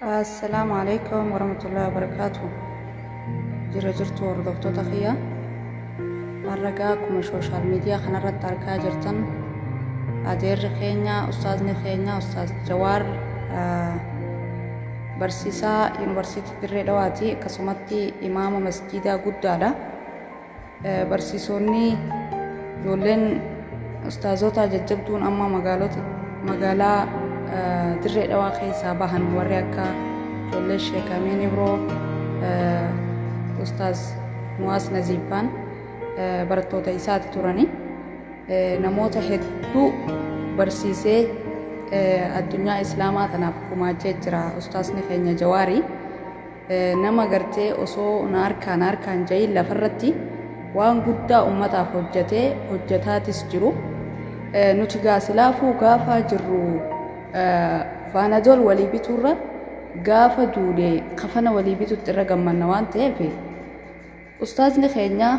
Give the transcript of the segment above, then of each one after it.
السلام عليكم ورحمة الله وبركاته. جرجرت وردفتو تخيا الرقاكم السوشيال ميديا خنا رت أركا جرتن أدير خينيا أستاذنا خينيا أستاذ جوار برسيسا يونيفرسيتي دري دواتي كسمتي إمام مسجدا قدادا برسيسوني يولين أستاذوتا ججبتون أما مقالا دري دوا خيسا باهن وريكا جولش كاميني برو أستاذ نواس نزيفان برتوتا إساتي توراني نموت هدو برسيسي الدنيا إسلاما تنافكما جيجرا أستاذ نخينيا جواري نما قرتي أصو ناركان جاي لفرتي وان قد أمتا حجتات سجرو نتقا سلافو غافا جرو فاندول ولي بيتورا غافا دولي خفنا ولي بيتو ترقم من نوان تيفي أستاذ نخينيا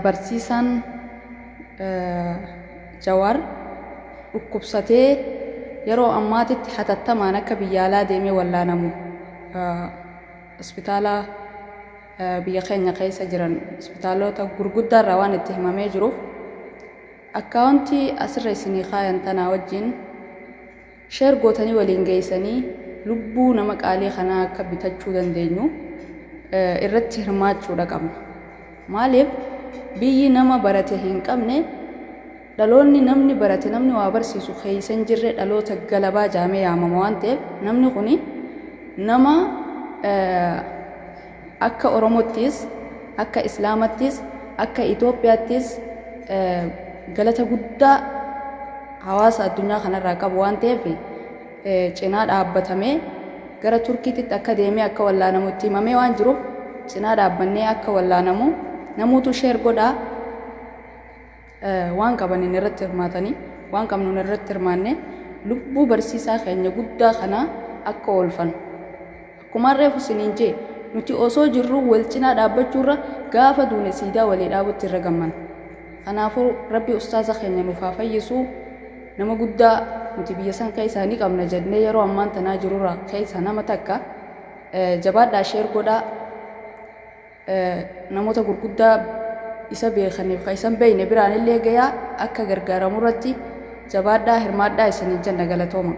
برسيسان جوار وكبستي يرو أماتي حتى تمانك بيالا ديمي ولا نمو اسبتالا بيخينيا قيسا جران اسبتالو تا غرغدا روان اتهمامي جروف أكاونتي أسر سيني خاين تنا وجين شير غوتاني ولين جيساني لبو نمك آلي خنا كبتاچو دندينو irratti hirmaachuudha qabna. Maaliif biyyi nama barate hin qabne dhaloonni namni barate namni waa barsiisu keeysan jirre dhaloota galabaa jaamee yaamama waan ta'eef namni kuni nama akka Oromottis akka Islaamattis akka Itoophiyaattis galata guddaa hawaasa addunyaa kanarraa qabu waan ta'eef cinaa dhaabbatamee gara Turkiitti akka deemee akka wallaanamutti himamee waan jiruuf cinaa dhaabbannee akka wallaanamu namuutu sheer godhaa waan qaban irratti hirmaatanii waan qabnu irratti hirmaanne lubbuu barsiisaa keenya guddaa kana akka oolfan akkuma reefu siniin jee nuti osoo jirru wal cinaa dhaabbachuurra gaafa duune siidaa walii dhaabutti irra gamman. Kanaafuu rabbi ustaaza keenya nuuf haa fayyisu nama guddaa nuti biyya san keessa ni qabna jennee yeroo ammaan tanaa jirurra keessa nama takka jabaadhaa sheer godhaa namoota gurguddaa isa beekaniif kaisan beeyne biraan illee gayaa akka gargaaramurratti jabaadhaa hirmaadhaa isiniin jenna galatooma.